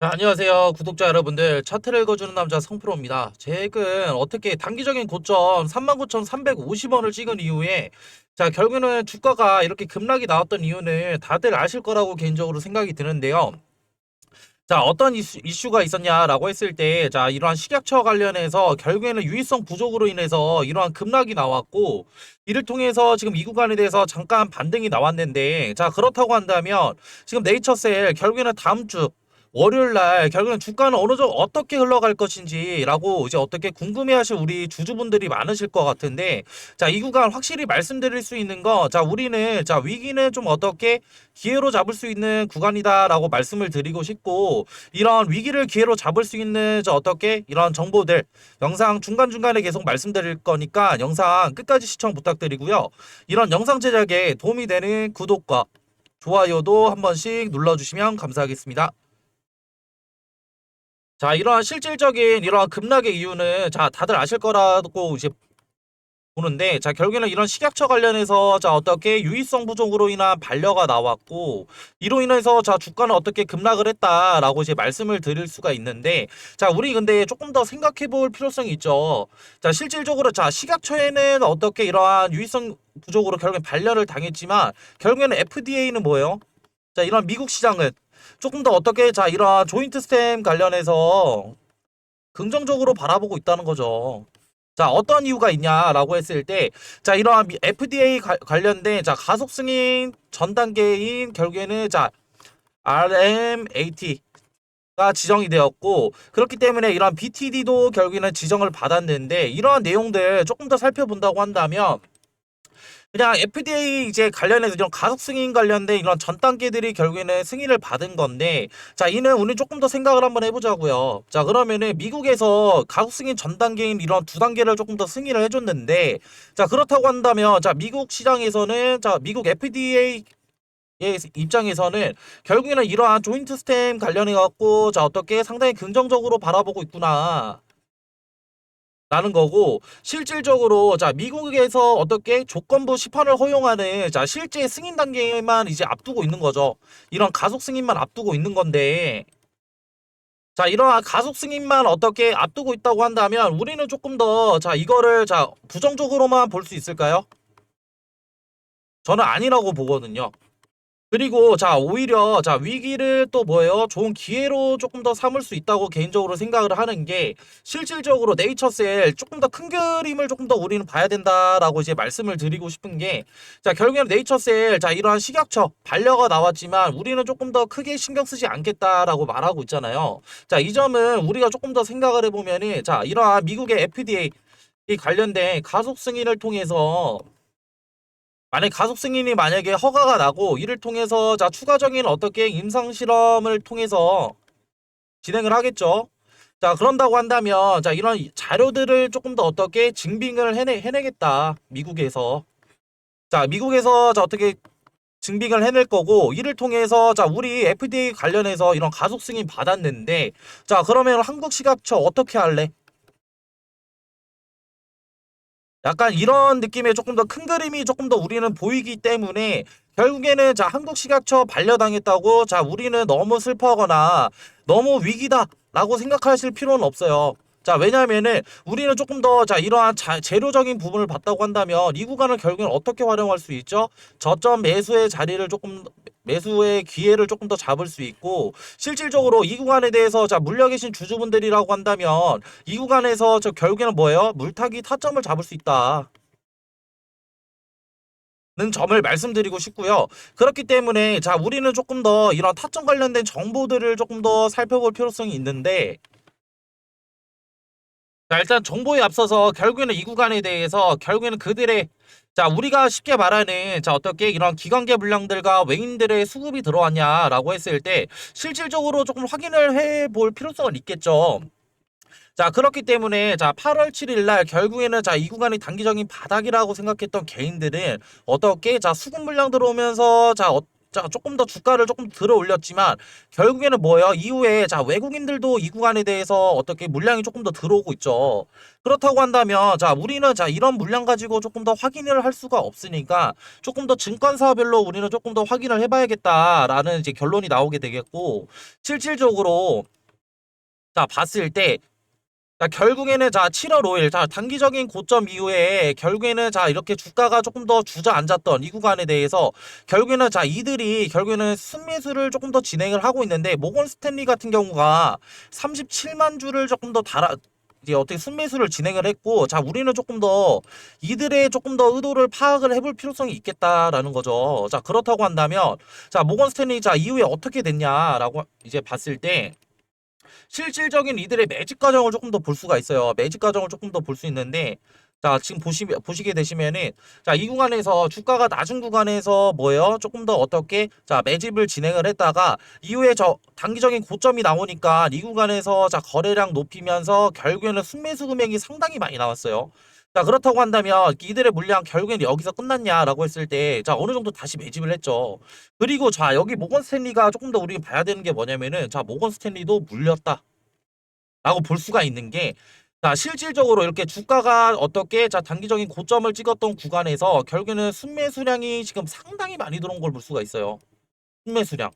자, 안녕하세요. 구독자 여러분들. 차트를 읽어주는 남자 성프로입니다. 최근 어떻게 단기적인 고점 39,350원을 찍은 이후에 결국에는 주가가 이렇게 급락이 나왔던 이유는 다들 아실 거라고 개인적으로 생각이 드는데요. 어떤 이슈가 있었냐라고 했을 때, 이러한 식약처 관련해서 결국에는 유의성 부족으로 인해서 이러한 급락이 나왔고, 이를 통해서 지금 이 구간에 대해서 잠깐 반등이 나왔는데, 그렇다고 한다면 지금 네이처셀 결국에는 다음 주 월요일 날 결국엔 주가는 어느 정도 어떻게 흘러갈 것인지라고 이제 어떻게 궁금해하실 우리 주주분들이 많으실 것 같은데, 이 구간 확실히 말씀드릴 수 있는 거, 우리는 위기는 좀 어떻게 기회로 잡을 수 있는 구간이다라고 말씀을 드리고 싶고, 이런 위기를 기회로 잡을 수 있는 어떻게 이런 정보들 영상 중간중간에 계속 말씀드릴 거니까 영상 끝까지 시청 부탁드리고요. 이런 영상 제작에 도움이 되는 구독과 좋아요도 한 번씩 눌러주시면 감사하겠습니다. 이러한 실질적인 이러한 급락의 이유는 다들 아실 거라고 이제 보는데, 결국에는 이런 식약처 관련해서 어떻게 유의성 부족으로 인한 반려가 나왔고, 이로 인해서 주가는 어떻게 급락을 했다라고 이제 말씀을 드릴 수가 있는데, 우리 근데 조금 더 생각해 볼 필요성이 있죠. 실질적으로 식약처에는 어떻게 이러한 유의성 부족으로 결국엔 반려를 당했지만, 결국에는 FDA는 뭐예요? 이런 미국 시장은 조금 더 어떻게 이러한 조인트 스템 관련해서 긍정적으로 바라보고 있다는 거죠. 어떤 이유가 있냐라고 했을 때, 이러한 FDA 관련된 가속 승인 전 단계인 결국에는 RMAT가 지정이 되었고, 그렇기 때문에 이러한 BTD도 결국에는 지정을 받았는데, 이러한 내용들 조금 더 살펴본다고 한다면 그냥 FDA 이제 관련해서 이런 가속 승인 관련된 이런 전 단계들이 결국에는 승인을 받은 건데, 이는 우리 조금 더 생각을 한번 해보자고요. 그러면은 미국에서 가속 승인 전 단계인 이런 두 단계를 조금 더 승인을 해줬는데, 그렇다고 한다면 미국 시장에서는 미국 FDA 의 입장에서는 결국에는 이러한 조인트 스템 관련해 갖고 어떻게 상당히 긍정적으로 바라보고 있구나. 라는 거고, 실질적으로 미국에서 어떻게 조건부 시판을 허용하는 실제 승인 단계만 이제 앞두고 있는 거죠. 이런 가속 승인만 앞두고 있는 건데, 이러한 가속 승인만 어떻게 앞두고 있다고 한다면 우리는 조금 더 이거를 부정적으로만 볼 수 있을까요? 저는 아니라고 보거든요. 그리고 오히려 위기를 또 뭐예요? 좋은 기회로 조금 더 삼을 수 있다고 개인적으로 생각을 하는 게, 실질적으로 네이처셀 조금 더 큰 그림을 조금 더 우리는 봐야 된다라고 이제 말씀을 드리고 싶은 게, 결국에는 네이처셀 이러한 식약처 반려가 나왔지만 우리는 조금 더 크게 신경 쓰지 않겠다라고 말하고 있잖아요. 이 점은 우리가 조금 더 생각을 해보면은, 이러한 미국의 FDA 이 관련된 가속 승인을 통해서, 만약 가속 승인이 만약에 허가가 나고 이를 통해서 추가적인 어떻게 임상 실험을 통해서 진행을 하겠죠. 그런다고 한다면 이런 자료들을 조금 더 어떻게 증빙을 해내겠다. 미국에서. 미국에서 어떻게 증빙을 해낼 거고, 이를 통해서 우리 FDA 관련해서 이런 가속 승인 받았는데, 그러면 한국 시각처 어떻게 할래? 약간 이런 느낌의 조금 더 큰 그림이 조금 더 우리는 보이기 때문에, 결국에는 한국 식약처 반려당했다고 우리는 너무 슬퍼하거나 너무 위기다라고 생각하실 필요는 없어요. 왜냐하면은 우리는 조금 더 이러한 재료적인 부분을 봤다고 한다면 이 구간을 결국엔 어떻게 활용할 수 있죠? 저점 매수의 자리를 조금, 매수의 기회를 조금 더 잡을 수 있고, 실질적으로 이 구간에 대해서 물려 계신 주주분들이라고 한다면 이 구간에서 결국에는 뭐예요? 물타기 타점을 잡을 수 있다. 는 점을 말씀드리고 싶고요. 그렇기 때문에 우리는 조금 더 이런 타점 관련된 정보들을 조금 더 살펴볼 필요성이 있는데, 일단 정보에 앞서서 결국에는 이 구간에 대해서 결국에는 그들의, 우리가 쉽게 말하는 어떻게 이런 기관계 물량들과 외인들의 수급이 들어왔냐라고 했을 때 실질적으로 조금 확인을 해볼 필요성은 있겠죠. 그렇기 때문에 8월 7일 날 결국에는 이 구간이 단기적인 바닥이라고 생각했던 개인들은 어떻게 수급 물량 들어오면서 자 조금 더 주가를 조금 들어 올렸지만 결국에는 뭐예요? 이후에 자 외국인들도 이 구간에 대해서 어떻게 물량이 조금 더 들어오고 있죠. 그렇다고 한다면 자 우리는 자 이런 물량 가지고 조금 더 확인을 할 수가 없으니까 조금 더 증권사별로 우리는 조금 더 확인을 해봐야겠다라는 이제 결론이 나오게 되겠고 실질적으로 자 봤을 때 자, 결국에는 자 7월 5일 자 단기적인 고점 이후에 결국에는 자 이렇게 주가가 조금 더 주저앉았던 이 구간에 대해서 결국에는 자 이들이 결국에는 순매수를 조금 더 진행을 하고 있는데 모건 스탠리 같은 경우가 37만 주를 조금 더 달아 이제 어떻게 순매수를 진행을 했고 자 우리는 조금 더 이들의 조금 더 의도를 파악을 해볼 필요성이 있겠다라는 거죠. 자 그렇다고 한다면 자 모건 스탠리 자 이후에 어떻게 됐냐라고 이제 봤을 때 실질적인 이들의 매집 과정을 조금 더 볼 수가 있어요. 매집 과정을 조금 더 볼 수 있는데 자 지금 보시게 되시면은 자 이 구간에서 주가가 낮은 구간에서 뭐예요? 조금 더 어떻게 자 매집을 진행을 했다가 이후에 저 단기적인 고점이 나오니까 이 구간에서 자 거래량 높이면서 결국에는 순매수 금액이 상당히 많이 나왔어요. 자 그렇다고 한다면 이들의 물량 결국에는 여기서 끝났냐라고 했을 때 자 어느 정도 다시 매집을 했죠. 그리고 자 여기 모건 스탠리가 조금 더 우리가 봐야 되는 게 뭐냐면은 자 모건 스탠리도 물렸다. 라고 볼 수가 있는 게 자, 실질적으로 이렇게 주가가 어떻게 자, 단기적인 고점을 찍었던 구간에서 결국에는 순매수량이 지금 상당히 많이 들어온 걸 볼 수가 있어요. 순매수량.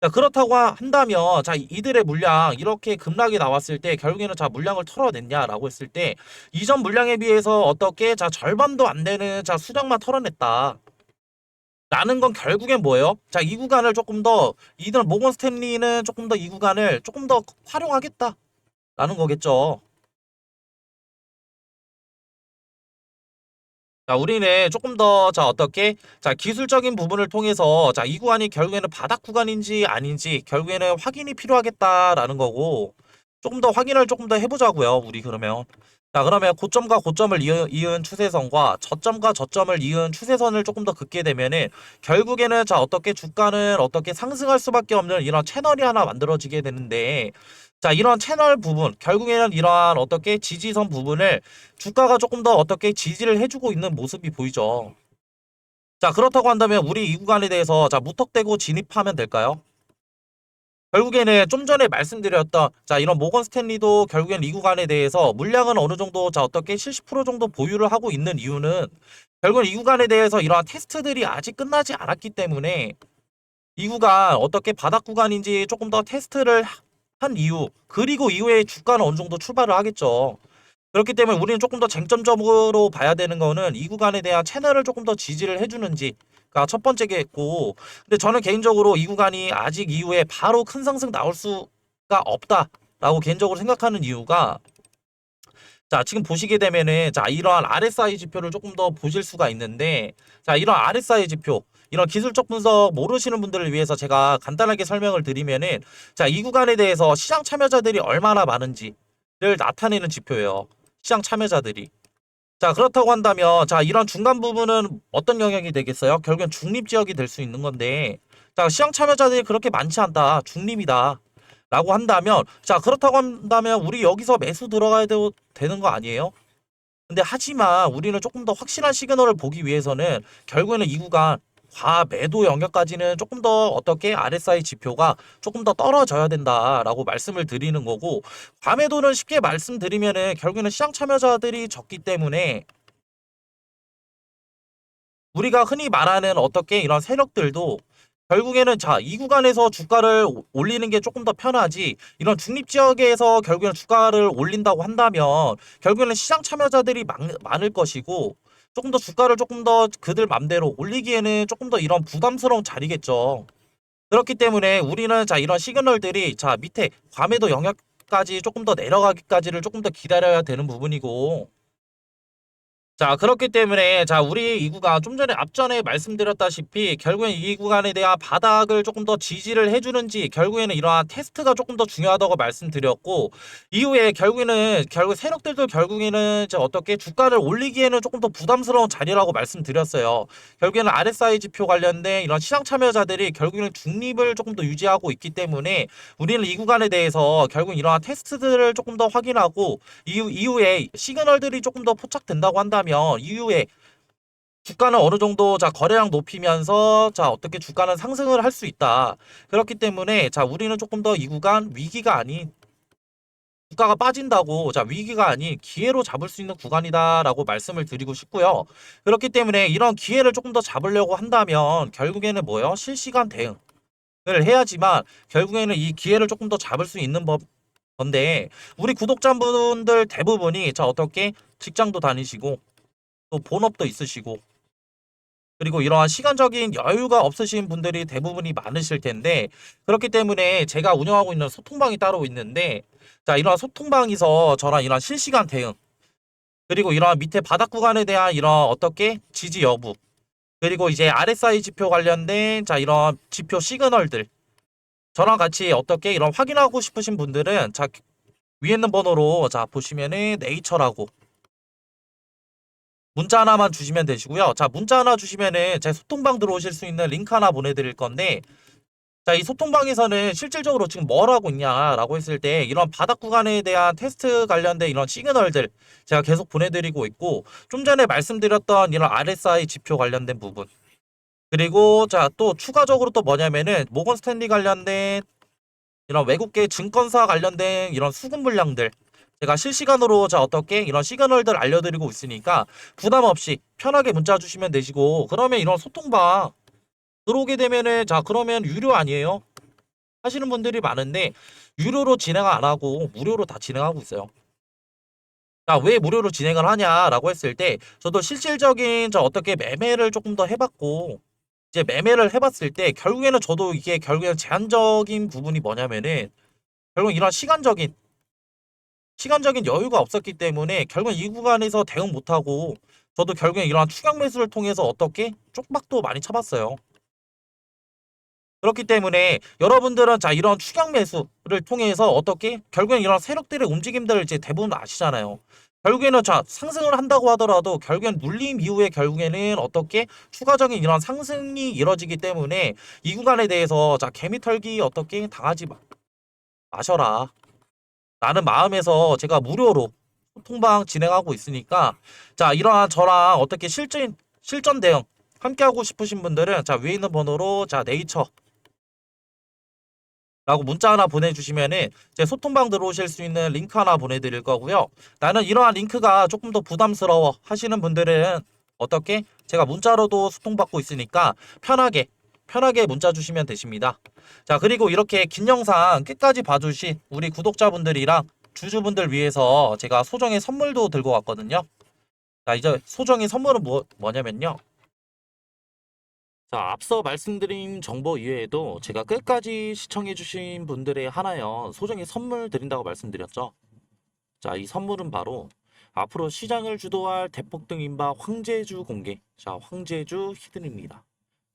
자, 그렇다고 한다면 자, 이들의 물량 이렇게 급락이 나왔을 때 결국에는 자, 물량을 털어냈냐라고 했을 때 이전 물량에 비해서 어떻게 자, 절반도 안 되는 자, 수량만 털어냈다. 라는 건 결국엔 뭐예요? 자, 이 구간을 조금 더 이들 모건 스탠리는 조금 더 이 구간을 조금 더 활용하겠다. 라는 거겠죠. 자, 우리는 조금 더, 자, 어떻게, 자, 기술적인 부분을 통해서, 자, 이 구간이 결국에는 바닥 구간인지 아닌지, 결국에는 확인이 필요하겠다라는 거고, 조금 더 확인을 조금 더 해보자고요, 우리 그러면. 자, 그러면 고점과 고점을 이은 추세선과 저점과 저점을 이은 추세선을 조금 더 긋게 되면은, 결국에는, 자, 어떻게 주가는 어떻게 상승할 수밖에 없는 이런 채널이 하나 만들어지게 되는데, 자, 이런 채널 부분, 결국에는 이러한 어떻게 지지선 부분을 주가가 조금 더 어떻게 지지를 해주고 있는 모습이 보이죠. 자, 그렇다고 한다면 우리 이 구간에 대해서 자, 무턱대고 진입하면 될까요? 결국에는 좀 전에 말씀드렸던 자, 이런 모건 스탠리도 결국엔 이 구간에 대해서 물량은 어느 정도 자, 어떻게 70% 정도 보유를 하고 있는 이유는 결국엔 이 구간에 대해서 이러한 테스트들이 아직 끝나지 않았기 때문에 이 구간 어떻게 바닥 구간인지 조금 더 테스트를 한 이유 그리고 이후에 주가는 어느 정도 출발을 하겠죠. 그렇기 때문에 우리는 조금 더 쟁점적으로 봐야 되는 거는 이 구간에 대한 채널을 조금 더 지지를 해주는지가 첫 번째겠고 근데 저는 개인적으로 이 구간이 아직 이후에 바로 큰 상승 나올 수가 없다라고 개인적으로 생각하는 이유가 자 지금 보시게 되면은 자 이러한 RSI 지표를 조금 더 보실 수가 있는데 자 이런 RSI 지표 이런 기술적 분석 모르시는 분들을 위해서 제가 간단하게 설명을 드리면은 자 이 구간에 대해서 시장 참여자들이 얼마나 많은지를 나타내는 지표예요. 시장 참여자들이. 자, 그렇다고 한다면, 자, 이런 중간 부분은 어떤 영역이 되겠어요? 결국엔 중립 지역이 될 수 있는 건데, 자, 시장 참여자들이 그렇게 많지 않다. 중립이다. 라고 한다면, 자, 그렇다고 한다면, 우리 여기서 매수 들어가야 되는 거 아니에요? 근데 하지만 우리는 조금 더 확실한 시그널을 보기 위해서는 결국에는 이 구간 과매도 영역까지는 조금 더 어떻게 RSI 지표가 조금 더 떨어져야 된다라고 말씀을 드리는 거고 과매도는 쉽게 말씀드리면은 결국에는 시장 참여자들이 적기 때문에 우리가 흔히 말하는 어떻게 이런 세력들도 결국에는 자, 이 구간에서 주가를 올리는 게 조금 더 편하지 이런 중립 지역에서 결국에는 주가를 올린다고 한다면 결국에는 시장 참여자들이 많을 것이고 조금 더 주가를 조금 더 그들 맘대로 올리기에는 조금 더 이런 부담스러운 자리겠죠. 그렇기 때문에 우리는 자, 이런 시그널들이 자, 밑에 과매도 영역까지 조금 더 내려가기까지를 조금 더 기다려야 되는 부분이고 자, 그렇기 때문에 자, 우리 이 구간 좀 전에 앞전에 말씀드렸다시피 결국엔 이 구간에 대한 바닥을 조금 더 지지를 해주는지 결국에는 이러한 테스트가 조금 더 중요하다고 말씀드렸고 이후에 결국 세력들도 결국에는 이제 어떻게 주가를 올리기에는 조금 더 부담스러운 자리라고 말씀드렸어요. 결국에는 RSI 지표 관련된 이런 시장 참여자들이 결국에는 중립을 조금 더 유지하고 있기 때문에 우리는 이 구간에 대해서 결국 이러한 테스트들을 조금 더 확인하고 이후에 시그널들이 조금 더 포착된다고 한다면 이후에 주가는 어느 정도 자 거래량 높이면서 자 어떻게 주가는 상승을 할 수 있다. 그렇기 때문에 자 우리는 조금 더 이 구간 위기가 아닌 주가가 빠진다고 자 위기가 아닌 기회로 잡을 수 있는 구간이다라고 말씀을 드리고 싶고요. 그렇기 때문에 이런 기회를 조금 더 잡으려고 한다면 결국에는 뭐예요? 실시간 대응을 해야지만 결국에는 이 기회를 조금 더 잡을 수 있는 건데 우리 구독자분들 대부분이 자 어떻게 직장도 다니시고 또 본업도 있으시고 그리고 이러한 시간적인 여유가 없으신 분들이 대부분이 많으실 텐데 그렇기 때문에 제가 운영하고 있는 소통방이 따로 있는데 자 이러한 소통방에서 저랑 이러한 실시간 대응 그리고 이러한 밑에 바닥 구간에 대한 이런 어떻게 지지 여부 그리고 이제 RSI 지표 관련된 자 이런 지표 시그널들 저랑 같이 어떻게 이런 확인하고 싶으신 분들은 자 위에 있는 번호로 자 보시면은 네이처라고 문자 하나만 주시면 되시고요. 자, 문자 하나 주시면은 제 소통방 들어오실 수 있는 링크 하나 보내드릴 건데, 자, 이 소통방에서는 실질적으로 지금 뭘 하고 있냐라고 했을 때, 이런 바닥 구간에 대한 테스트 관련된 이런 시그널들 제가 계속 보내드리고 있고, 좀 전에 말씀드렸던 이런 RSI 지표 관련된 부분. 그리고 자, 또 추가적으로 또 뭐냐면은, 모건 스탠리 관련된 이런 외국계 증권사 관련된 이런 수급 물량들. 제가 실시간으로 자 어떻게 이런 시그널들 알려드리고 있으니까 부담 없이 편하게 문자 주시면 되시고 그러면 이런 소통방 들어오게 되면은 자 그러면 유료 아니에요? 하시는 분들이 많은데 유료로 진행 안 하고 무료로 다 진행하고 있어요. 자, 왜 무료로 진행을 하냐라고 했을 때 저도 실질적인 저 어떻게 매매를 조금 더 해봤고 이제 매매를 해봤을 때 결국에는 저도 이게 결국에는 제한적인 부분이 뭐냐면은 결국 이런 시간적인 여유가 없었기 때문에 결국 이 구간에서 대응 못하고 저도 결국에 이러한 추격 매수를 통해서 어떻게 쪽박도 많이 쳐봤어요. 그렇기 때문에 여러분들은 자 이런 추격 매수를 통해서 어떻게 결국엔 이런 세력들의 움직임들을 이제 대부분 아시잖아요. 결국에는 자 상승을 한다고 하더라도 결국엔 눌림 이후에 결국에는 어떻게 추가적인 이런 상승이 이뤄지기 때문에 이 구간에 대해서 자 개미털기 어떻게 당하지 마셔라. 라는 마음에서 제가 무료로 소통방 진행하고 있으니까 자 이러한 저랑 어떻게 실전 대응 함께 하고 싶으신 분들은 자 위에 있는 번호로 자 네이처라고 문자 하나 보내주시면은 제 소통방 들어오실 수 있는 링크 하나 보내드릴 거고요. 나는 이러한 링크가 조금 더 부담스러워 하시는 분들은 어떻게 제가 문자로도 소통받고 있으니까 편하게 문자 주시면 되십니다. 자, 그리고 이렇게 긴 영상 끝까지 봐주신 우리 구독자분들이랑 주주분들 위해서 제가 소정의 선물도 들고 왔거든요. 자, 이제 소정의 선물은 뭐냐면요. 자, 앞서 말씀드린 정보 이외에도 제가 끝까지 시청해주신 분들의 하나여 소정의 선물 드린다고 말씀드렸죠. 자, 이 선물은 바로 앞으로 시장을 주도할 대폭등 인바 황제주 공개. 자, 황제주 히든입니다.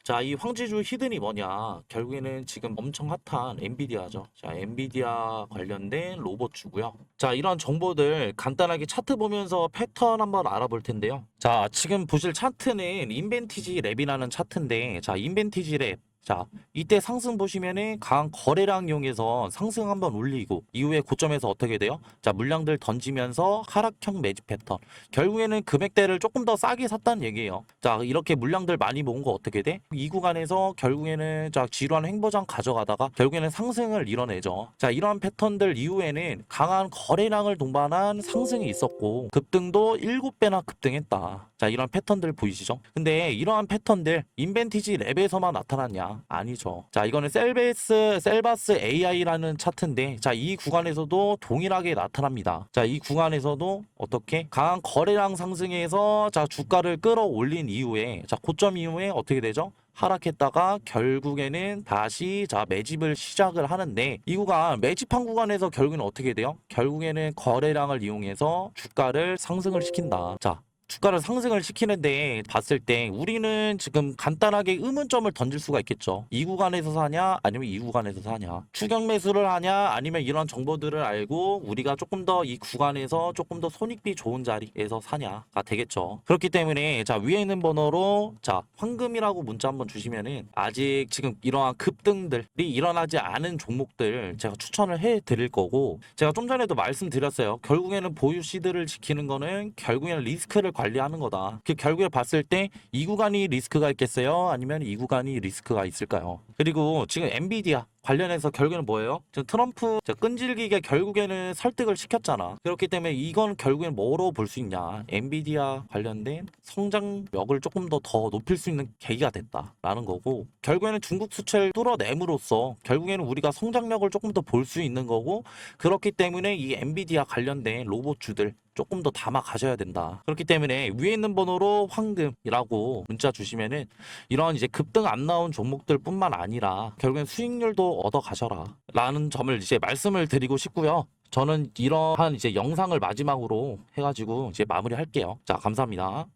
자, 이 황제주 히든이 뭐냐? 결국에는 지금 엄청 핫한 엔비디아죠. 자, 엔비디아 관련된 로봇주고요. 자, 이런 정보들 간단하게 차트 보면서 패턴 한번 알아볼 텐데요. 자, 지금 보실 차트는 인벤티지 랩이라는 차트인데, 자, 인벤티지 랩. 자, 이때 상승 보시면은 강한 거래량 이용해서 상승 한번 올리고 이후에 고점에서 어떻게 돼요? 자, 물량들 던지면서 하락형 매집 패턴. 결국에는 금액대를 조금 더 싸게 샀다는 얘기예요. 자, 이렇게 물량들 많이 모은 거 어떻게 돼? 이 구간에서 결국에는 자, 지루한 횡보장 가져가다가 결국에는 상승을 이뤄내죠. 자, 이러한 패턴들 이후에는 강한 거래량을 동반한 상승이 있었고 급등도 7배나 급등했다. 자, 이런 패턴들 보이시죠? 근데 이러한 패턴들 인벤티지 랩에서만 나타났냐? 아니죠. 자, 이거는 셀바스 AI라는 차트인데 자, 이 구간에서도 동일하게 나타납니다. 자, 이 구간에서도 어떻게 강한 거래량 상승에서 자, 주가를 끌어올린 이후에 자, 고점 이후에 어떻게 되죠? 하락했다가 결국에는 다시 자 매집을 시작을 하는데 이 구간 매집한 구간에서 결국에는 어떻게 돼요? 결국에는 거래량을 이용해서 주가를 상승을 시킨다. 자, 주가를 상승을 시키는데 봤을 때 우리는 지금 간단하게 의문점을 던질 수가 있겠죠. 이 구간에서 사냐 아니면 이 구간에서 사냐. 추격 매수를 하냐 아니면 이런 정보들을 알고 우리가 조금 더 이 구간에서 조금 더 손익비 좋은 자리에서 사냐가 되겠죠. 그렇기 때문에 자 위에 있는 번호로 자 황금이라고 문자 한번 주시면은 아직 지금 이러한 급등들이 일어나지 않은 종목들 제가 추천을 해 드릴 거고 제가 좀 전에도 말씀드렸어요. 결국에는 보유 시드를 지키는 거는 결국에는 리스크를 관리하는 거다. 그 결국에 봤을 때 이 구간이 리스크가 있겠어요? 아니면 이 구간이 리스크가 있을까요? 그리고 지금 엔비디아 관련해서 결국에는 뭐예요? 지금 트럼프 끈질기게 결국에는 설득을 시켰잖아. 그렇기 때문에 이건 결국엔 뭐로 볼 수 있냐? 엔비디아 관련된 성장력을 조금 더 높일 수 있는 계기가 됐다라는 거고, 결국에는 중국 수출을 뚫어냄으로써 결국에는 우리가 성장력을 조금 더 볼 수 있는 거고, 그렇기 때문에 이 엔비디아 관련된 로봇주들 조금 더 담아 가셔야 된다. 그렇기 때문에 위에 있는 번호로 황금이라고 문자 주시면은 이런 이제 급등 안 나온 종목들 뿐만 아니라 결국엔 수익률도 얻어 가셔라 라는 점을 이제 말씀을 드리고 싶고요. 저는 이러한 이제 영상을 마지막으로 해가지고 이제 마무리할게요. 자, 감사합니다.